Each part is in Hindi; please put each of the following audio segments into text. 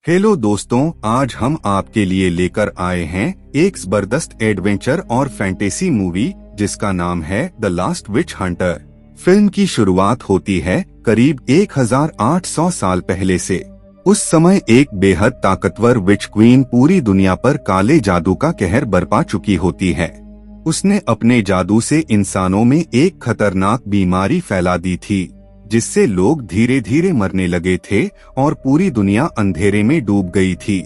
हेलो दोस्तों, आज हम आपके लिए लेकर आए हैं एक जबरदस्त एडवेंचर और फैंटेसी मूवी जिसका नाम है the last which Hunter. Film की शुरुआत होती है करीब 1800 साल पहले से। उस समय एक बेहद ताकतवर विच क्वीन पूरी दुनिया पर काले जादू का कहर बरपा चुकी होती है। उसने अपने जादू से इंसानों में एक खतरनाक बीमारी फैला दी थी जिससे लोग धीरे धीरे मरने लगे थे और पूरी दुनिया अंधेरे में डूब गई थी।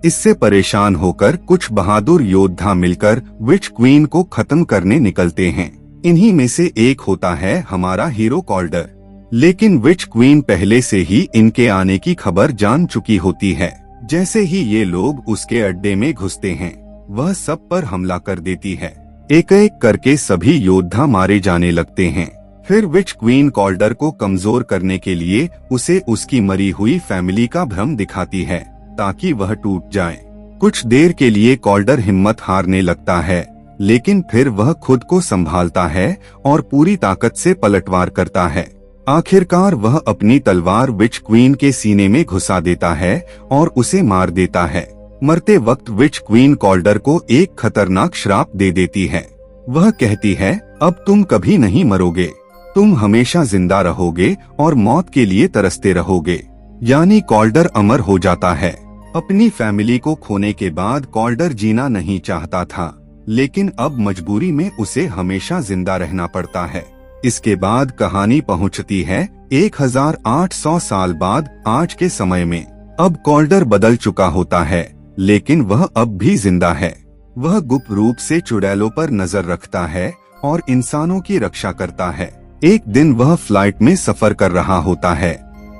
इससे परेशान होकर कुछ बहादुर योद्धा मिलकर विच क्वीन को खत्म करने निकलते हैं। इन्हीं में से एक होता है हमारा हीरो कॉल्डर। लेकिन विच क्वीन पहले से ही इनके आने की खबर जान चुकी होती है। जैसे ही ये लोग उसके अड्डे में घुसते हैं, वह सब पर हमला कर देती है। एक एक करके सभी योद्धा मारे जाने लगते हैं। फिर विच क्वीन कॉल्डर को कमजोर करने के लिए उसे उसकी मरी हुई फैमिली का भ्रम दिखाती है ताकि वह टूट जाए। कुछ देर के लिए कॉल्डर हिम्मत हारने लगता है, लेकिन फिर वह खुद को संभालता है और पूरी ताकत से पलटवार करता है। आखिरकार वह अपनी तलवार विच क्वीन के सीने में घुसा देता है और उसे मार देता है। मरते वक्त विच क्वीन कॉल्डर को एक खतरनाक श्राप दे देती है। वह कहती है, अब तुम कभी नहीं मरोगे, तुम हमेशा जिंदा रहोगे और मौत के लिए तरसते रहोगे। यानी कॉल्डर अमर हो जाता है। अपनी फैमिली को खोने के बाद कॉल्डर जीना नहीं चाहता था, लेकिन अब मजबूरी में उसे हमेशा जिंदा रहना पड़ता है। इसके बाद कहानी पहुंचती है 1800 साल बाद आज के समय में। अब कॉल्डर बदल चुका होता है, लेकिन वह अब भी जिंदा है। वह गुप्त रूप से चुड़ैलों पर नजर रखता है और इंसानों की रक्षा करता है। एक दिन वह फ्लाइट में सफर कर रहा होता है,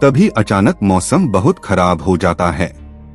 तभी अचानक मौसम बहुत खराब हो जाता है।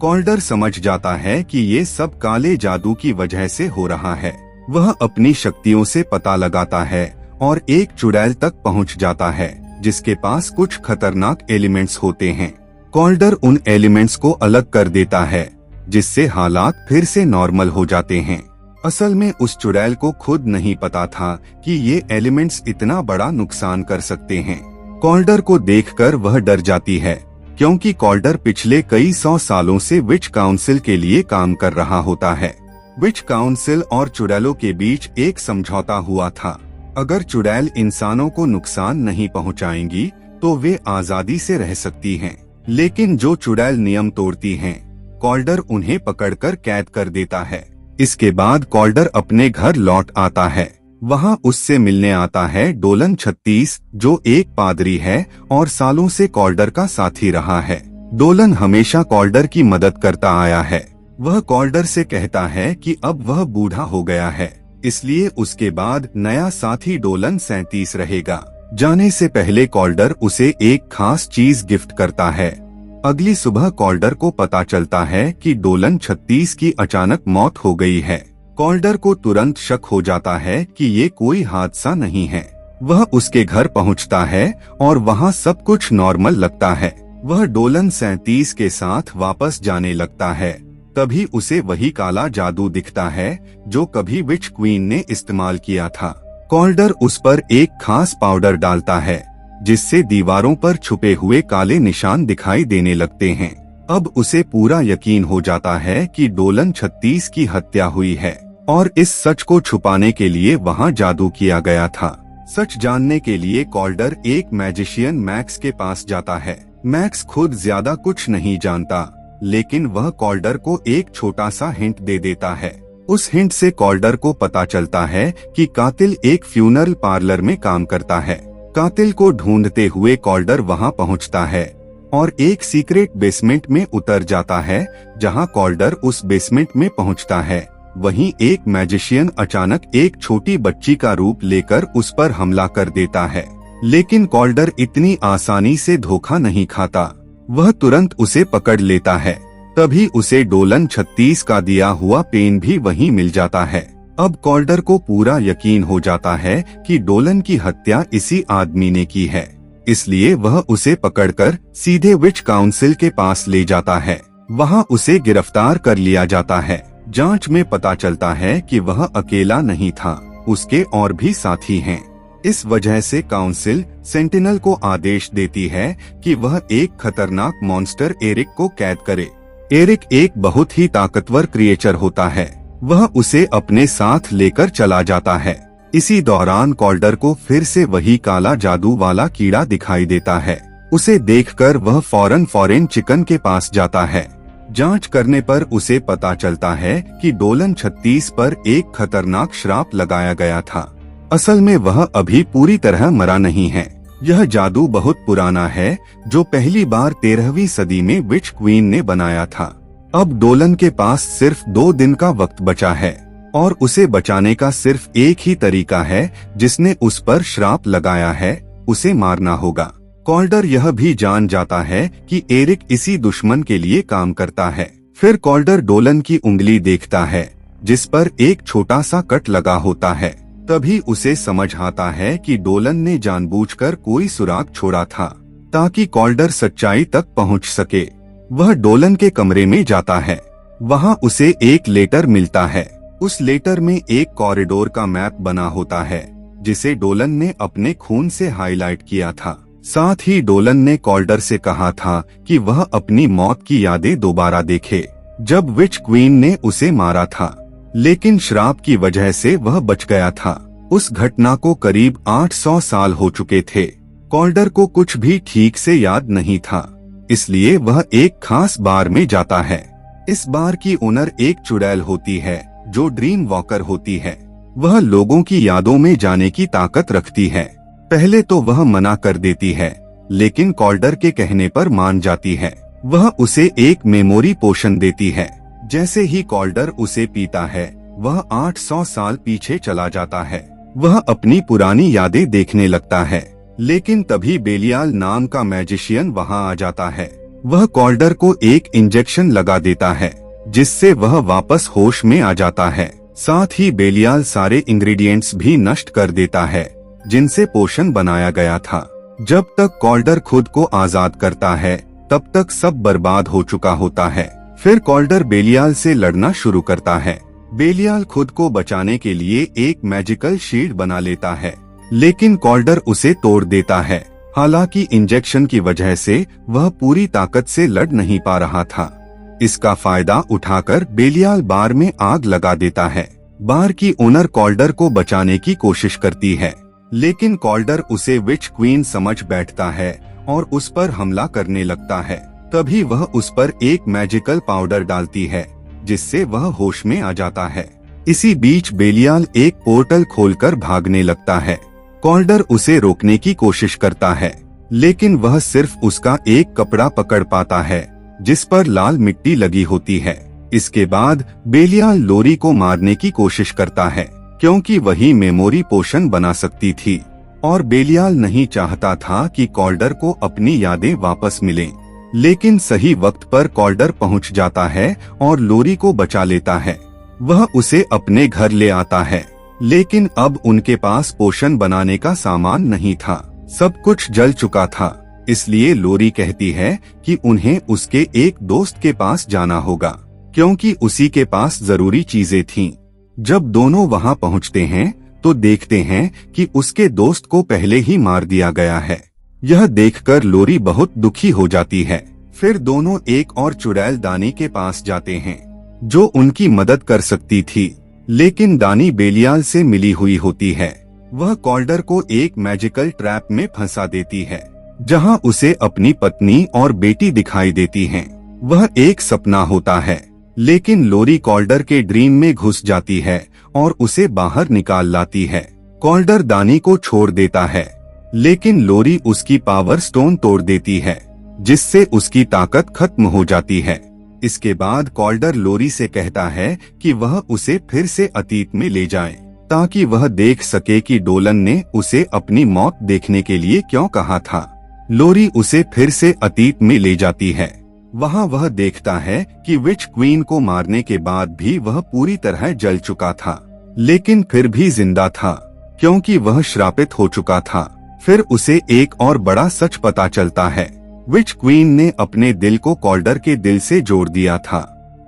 कॉल्डर समझ जाता है कि ये सब काले जादू की वजह से हो रहा है। वह अपनी शक्तियों से पता लगाता है और एक चुड़ैल तक पहुंच जाता है जिसके पास कुछ खतरनाक एलिमेंट्स होते हैं। कॉल्डर उन एलिमेंट्स को अलग कर देता है, जिससे हालात फिर से नॉर्मल हो जाते हैं। असल में उस चुड़ैल को खुद नहीं पता था कि ये एलिमेंट्स इतना बड़ा नुकसान कर सकते हैं। कॉल्डर को देखकर वह डर जाती है, क्योंकि कॉल्डर पिछले कई 100 सालों से विच काउंसिल के लिए काम कर रहा होता है। विच काउंसिल और चुड़ैलों के बीच एक समझौता हुआ था। अगर चुड़ैल इंसानों को नुकसान नहीं पहुंचाएंगी तो वे आजादी से रह सकती हैं। लेकिन जो चुड़ैल नियम तोड़ती हैं, कॉल्डर उन्हें पकड़कर कैद कर देता है। इसके बाद कॉल्डर अपने घर लौट आता है। वहाँ उससे मिलने आता है डोलन 36, जो एक पादरी है और सालों से कॉल्डर का साथी रहा है। डोलन हमेशा कॉल्डर की मदद करता आया है। वह कॉल्डर से कहता है कि अब वह बूढ़ा हो गया है, इसलिए उसके बाद नया साथी डोलन 37 रहेगा। जाने से पहले कॉल्डर उसे एक खास चीज गिफ्ट करता है। अगली सुबह कॉल्डर को पता चलता है कि डोलन 36 की अचानक मौत हो गई है। कॉल्डर को तुरंत शक हो जाता है कि ये कोई हादसा नहीं है। वह उसके घर पहुंचता है और वहां सब कुछ नॉर्मल लगता है। वह डोलन 37 के साथ वापस जाने लगता है। तभी उसे वही काला जादू दिखता है जो कभी विच क्वीन ने इस्तेमाल किया था। कॉल्डर उस पर एक खास पाउडर डालता है, जिससे दीवारों पर छुपे हुए काले निशान दिखाई देने लगते हैं। अब उसे पूरा यकीन हो जाता है कि डोलन 36 की हत्या हुई है और इस सच को छुपाने के लिए वहां जादू किया गया था। सच जानने के लिए कॉल्डर एक मैजिशियन मैक्स के पास जाता है। मैक्स खुद ज्यादा कुछ नहीं जानता, लेकिन वह कॉल्डर को एक छोटा सा हिंट दे देता है। उस हिंट से कॉल्डर को पता चलता है कि कातिल एक फ्यूनरल पार्लर में काम करता है। कातिल को ढूंढते हुए कॉल्डर वहां पहुंचता है और एक सीक्रेट बेसमेंट में उतर जाता है। जहां कॉल्डर उस बेसमेंट में पहुंचता है, वहीं एक मैजिशियन अचानक एक छोटी बच्ची का रूप लेकर उस पर हमला कर देता है। लेकिन कॉल्डर इतनी आसानी से धोखा नहीं खाता। वह तुरंत उसे पकड़ लेता है। तभी उसे डोलन 36 का दिया हुआ पेन भी वहीं मिल जाता है। अब कॉल्डर को पूरा यकीन हो जाता है कि डोलन की हत्या इसी आदमी ने की है, इसलिए वह उसे पकड़कर सीधे विच काउंसिल के पास ले जाता है। वहां उसे गिरफ्तार कर लिया जाता है। जांच में पता चलता है कि वह अकेला नहीं था, उसके और भी साथी हैं। इस वजह से काउंसिल सेंटिनल को आदेश देती है कि वह एक खतरनाक मॉन्स्टर एरिक को कैद करे। एरिक एक बहुत ही ताकतवर क्रिएचर होता है। वह उसे अपने साथ लेकर चला जाता है। इसी दौरान कॉल्डर को फिर से वही काला जादू वाला कीड़ा दिखाई देता है। उसे देखकर वह फौरन चिकन के पास जाता है। जांच करने पर उसे पता चलता है कि डोलन 36 पर एक खतरनाक श्राप लगाया गया था। असल में वह अभी पूरी तरह मरा नहीं है। यह जादू बहुत पुराना है, जो पहली बार 13वीं सदी में विच क्वीन ने बनाया था। अब डोलन के पास सिर्फ 2 दिन का वक्त बचा है और उसे बचाने का सिर्फ एक ही तरीका है। जिसने उस पर श्राप लगाया है उसे मारना होगा। कॉल्डर यह भी जान जाता है कि एरिक इसी दुश्मन के लिए काम करता है। फिर कॉल्डर डोलन की उंगली देखता है जिस पर एक छोटा सा कट लगा होता है। तभी उसे समझ आता है कि डोलन ने जानबूझकर कोई सुराग छोड़ा था ताकि कॉल्डर सच्चाई तक पहुंच सके। वह डोलन के कमरे में जाता है। वहां उसे एक लेटर मिलता है। उस लेटर में एक कॉरिडोर का मैप बना होता है जिसे डोलन ने अपने खून से हाईलाइट किया था। साथ ही डोलन ने कॉल्डर से कहा था कि वह अपनी मौत की यादें दोबारा देखे, जब विच क्वीन ने उसे मारा था, लेकिन श्राप की वजह से वह बच गया था। उस घटना को करीब 800 साल हो चुके थे। कॉल्डर को कुछ भी ठीक से याद नहीं था, इसलिए वह एक खास बार में जाता है। इस बार की ओनर एक चुड़ैल होती है जो ड्रीम वॉकर होती है। वह लोगों की यादों में जाने की ताकत रखती है। पहले तो वह मना कर देती है, लेकिन कॉल्डर के कहने पर मान जाती है। वह उसे एक मेमोरी पोशन देती है। जैसे ही कॉल्डर उसे पीता है, वह 800 साल पीछे चला जाता है। वह अपनी पुरानी यादें देखने लगता है, लेकिन तभी बेलियाल नाम का मैजिशियन वहां आ जाता है। वह कॉल्डर को एक इंजेक्शन लगा देता है, जिससे वह वापस होश में आ जाता है। साथ ही बेलियाल सारे इंग्रेडिएंट्स भी नष्ट कर देता है जिनसे पोशन बनाया गया था। जब तक कॉल्डर खुद को आजाद करता है, तब तक सब बर्बाद हो चुका होता है। फिर कॉल्डर बेलियाल से लड़ना शुरू करता है। बेलियाल खुद को बचाने के लिए एक मैजिकल शील्ड बना लेता है, लेकिन कॉल्डर उसे तोड़ देता है। हालांकि इंजेक्शन की वजह से वह पूरी ताकत से लड़ नहीं पा रहा था। इसका फायदा उठाकर बेलियाल बार में आग लगा देता है। बार की ओनर कॉल्डर को बचाने की कोशिश करती है, लेकिन कॉल्डर उसे विच क्वीन समझ बैठता है और उस पर हमला करने लगता है। तभी वह उस पर एक मैजिकल पाउडर डालती है, जिससे वह होश में आ जाता है। इसी बीच बेलियाल एक पोर्टल खोलकर भागने लगता है। कॉल्डर उसे रोकने की कोशिश करता है, लेकिन वह सिर्फ उसका एक कपड़ा पकड़ पाता है जिस पर लाल मिट्टी लगी होती है। इसके बाद बेलियाल लोरी को मारने की कोशिश करता है, क्योंकि वही मेमोरी पोशन बना सकती थी और बेलियाल नहीं चाहता था कि कॉल्डर को अपनी यादें वापस मिलें। लेकिन सही वक्त पर कॉल्डर पहुंच जाता है और लोरी को बचा लेता है। वह उसे अपने घर ले आता है, लेकिन अब उनके पास पोशन बनाने का सामान नहीं था। सब कुछ जल चुका था। इसलिए लोरी कहती है कि उन्हें उसके एक दोस्त के पास जाना होगा, क्योंकि उसी के पास जरूरी चीजें थीं। जब दोनों वहां पहुंचते हैं तो देखते हैं कि उसके दोस्त को पहले ही मार दिया गया है। यह देखकर लोरी बहुत दुखी हो जाती है। फिर दोनों एक और चुड़ैल दानी के पास जाते हैं, जो उनकी मदद कर सकती थी, लेकिन दानी बेलियाल से मिली हुई होती है। वह कॉल्डर को एक मैजिकल ट्रैप में फंसा देती है, जहां उसे अपनी पत्नी और बेटी दिखाई देती हैं। वह एक सपना होता है, लेकिन लोरी कॉल्डर के ड्रीम में घुस जाती है और उसे बाहर निकाल लाती है। कॉल्डर दानी को छोड़ देता है, लेकिन लोरी उसकी पावर स्टोन तोड़ देती है, जिससे उसकी ताकत खत्म हो जाती है। इसके बाद कॉल्डर लोरी से कहता है कि वह उसे फिर से अतीत में ले जाए, ताकि वह देख सके कि डोलन ने उसे अपनी मौत देखने के लिए क्यों कहा था। लोरी उसे फिर से अतीत में ले जाती है। वहां वह देखता है कि विच क्वीन को मारने के बाद भी वह पूरी तरह जल चुका था, लेकिन फिर भी जिंदा था, क्योंकि वह श्रापित हो चुका था। फिर उसे एक और बड़ा सच पता चलता है। विच क्वीन ने अपने दिल को कॉल्डर के दिल से जोड़ दिया था,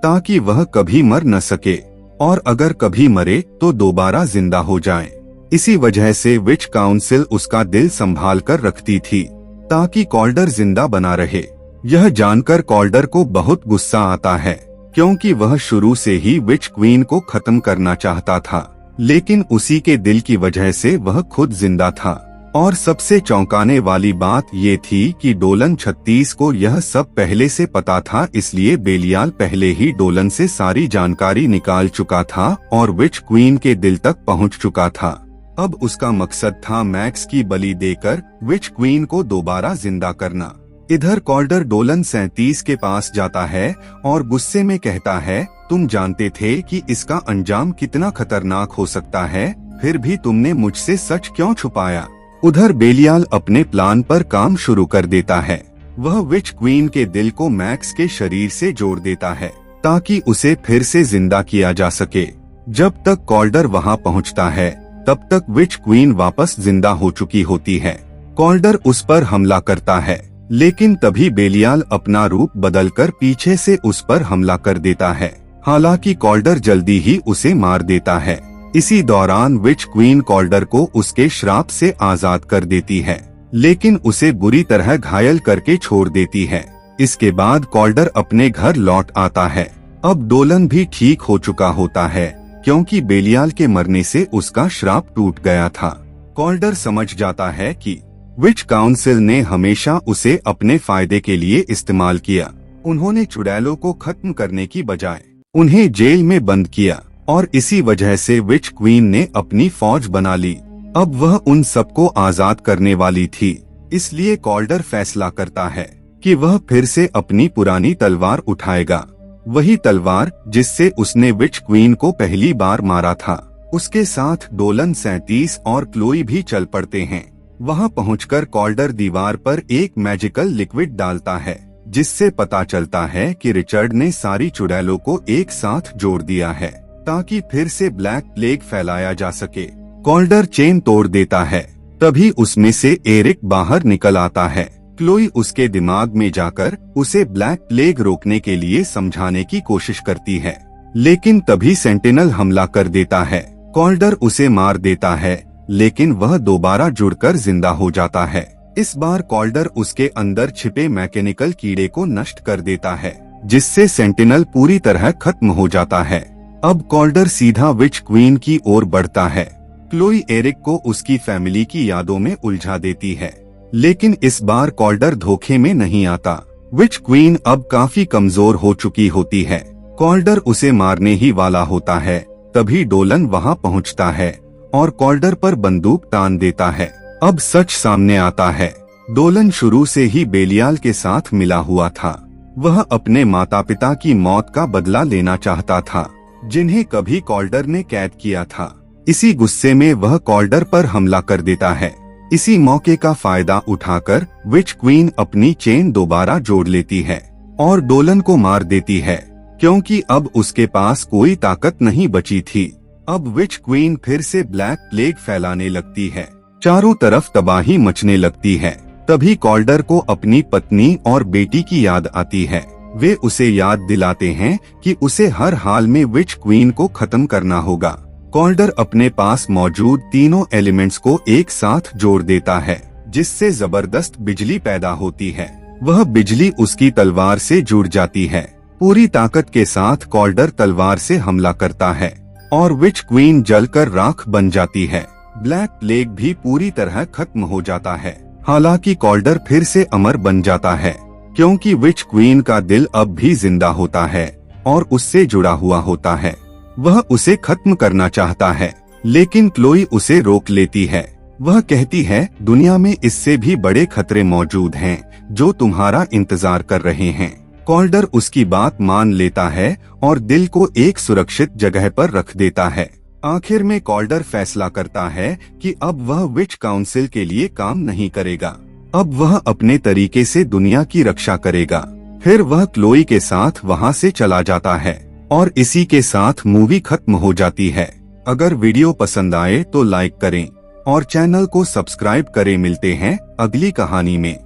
ताकि वह कभी मर न सके, और अगर कभी मरे तो दोबारा जिंदा हो जाए। इसी वजह से विच काउंसिल उसका दिल संभाल कर रखती थी, ताकि कॉल्डर जिंदा बना रहे। यह जानकर कॉल्डर को बहुत गुस्सा आता है, क्योंकि वह शुरू से ही विच क्वीन को खत्म करना चाहता था, लेकिन उसी के दिल की वजह से वह खुद जिंदा था। और सबसे चौंकाने वाली बात ये थी कि डोलन 36 को यह सब पहले से पता था, इसलिए बेलियाल पहले ही डोलन से सारी जानकारी निकाल चुका था और विच क्वीन के दिल तक पहुंच चुका था। अब उसका मकसद था मैक्स की बलि देकर विच क्वीन को दोबारा जिंदा करना। इधर कॉल्डर डोलन 37 के पास जाता है और गुस्से में कहता है, तुम जानते थे कि इसका अंजाम कितना खतरनाक हो सकता है, फिर भी तुमने मुझसे सच क्यों छुपाया। उधर बेलियाल अपने प्लान पर काम शुरू कर देता है। वह विच क्वीन के दिल को मैक्स के शरीर से जोड़ देता है ताकि उसे फिर से जिंदा किया जा सके। जब तक कॉल्डर वहां पहुंचता है तब तक विच क्वीन वापस जिंदा हो चुकी होती है। कॉल्डर उस पर हमला करता है, लेकिन तभी बेलियाल अपना रूप बदलकर पीछे से उस पर हमला कर देता है। हालांकि कॉल्डर जल्दी ही उसे मार देता है। इसी दौरान विच क्वीन कॉल्डर को उसके श्राप से आजाद कर देती है, लेकिन उसे बुरी तरह घायल करके छोड़ देती है। इसके बाद कॉल्डर अपने घर लौट आता है। अब डोलन भी ठीक हो चुका होता है, क्योंकि बेलियाल के मरने से उसका श्राप टूट गया था। कॉल्डर समझ जाता है कि विच काउंसिल ने हमेशा उसे अपने फायदे के लिए इस्तेमाल किया। उन्होंने चुड़ैलों को खत्म करने की बजाय उन्हें जेल में बंद किया और इसी वजह से विच क्वीन ने अपनी फौज बना ली। अब वह उन सबको आजाद करने वाली थी, इसलिए कॉल्डर फैसला करता है कि वह फिर से अपनी पुरानी तलवार उठाएगा, वही तलवार जिससे उसने विच क्वीन को पहली बार मारा था। उसके साथ डोलन 37 और क्लोई भी चल पड़ते हैं। वहां पहुंचकर कॉल्डर दीवार पर एक मैजिकल लिक्विड डालता है, जिससे पता चलता है कि रिचर्ड ने सारी चुड़ैलों को एक साथ जोड़ दिया है ताकि फिर से ब्लैक प्लेग फैलाया जा सके। कॉल्डर चेन तोड़ देता है, तभी उसमें से एरिक बाहर निकल आता है। क्लोई उसके दिमाग में जाकर उसे ब्लैक प्लेग रोकने के लिए समझाने की कोशिश करती है, लेकिन तभी सेंटिनल हमला कर देता है। कॉल्डर उसे मार देता है, लेकिन वह दोबारा जुड़कर जिंदा हो जाता है। इस बार कॉल्डर उसके अंदर छिपे मैकेनिकल कीड़े को नष्ट कर देता है, जिससे सेंटिनल पूरी तरह खत्म हो जाता है। अब कॉल्डर सीधा विच क्वीन की ओर बढ़ता है। क्लोई एरिक को उसकी फैमिली की यादों में उलझा देती है, लेकिन इस बार कॉल्डर धोखे में नहीं आता। विच क्वीन अब काफी कमजोर हो चुकी होती है। कॉल्डर उसे मारने ही वाला होता है, तभी डोलन वहां पहुंचता है और कॉल्डर पर बंदूक तान देता है। अब सच सामने आता है, डोलन शुरू से ही बेलियाल के साथ मिला हुआ था। वह अपने माता पिता की मौत का बदला लेना चाहता था, जिन्हें कभी कॉल्डर ने कैद किया था। इसी गुस्से में वह कॉल्डर पर हमला कर देता है। इसी मौके का फायदा उठाकर विच क्वीन अपनी चेन दोबारा जोड़ लेती है और डोलन को मार देती है, क्योंकि अब उसके पास कोई ताकत नहीं बची थी। अब विच क्वीन फिर से ब्लैक प्लेग फैलाने लगती है, चारों तरफ तबाही मचने लगती है। तभी कॉल्डर को अपनी पत्नी और बेटी की याद आती है। वे उसे याद दिलाते हैं कि उसे हर हाल में विच क्वीन को खत्म करना होगा। कॉल्डर अपने पास मौजूद तीनों एलिमेंट्स को एक साथ जोड़ देता है, जिससे जबरदस्त बिजली पैदा होती है। वह बिजली उसकी तलवार से जुड़ जाती है। पूरी ताकत के साथ कॉल्डर तलवार से हमला करता है और विच क्वीन जलकर राख बन जाती है। ब्लैक प्लेग भी पूरी तरह खत्म हो जाता है। हालांकि कॉल्डर फिर से अमर बन जाता है, क्योंकि विच क्वीन का दिल अब भी जिंदा होता है और उससे जुड़ा हुआ होता है। वह उसे खत्म करना चाहता है, लेकिन क्लोई उसे रोक लेती है। वह कहती है, दुनिया में इससे भी बड़े खतरे मौजूद हैं जो तुम्हारा इंतजार कर रहे हैं। कॉल्डर उसकी बात मान लेता है और दिल को एक सुरक्षित जगह पर रख देता है। आखिर में कॉल्डर फैसला करता है कि अब वह विच काउंसिल के लिए काम नहीं करेगा। अब वह अपने तरीके से दुनिया की रक्षा करेगा। फिर वह क्लोई के साथ वहां से चला जाता है और इसी के साथ मूवी खत्म हो जाती है। अगर वीडियो पसंद आए तो लाइक करें और चैनल को सब्सक्राइब करें। मिलते हैं अगली कहानी में।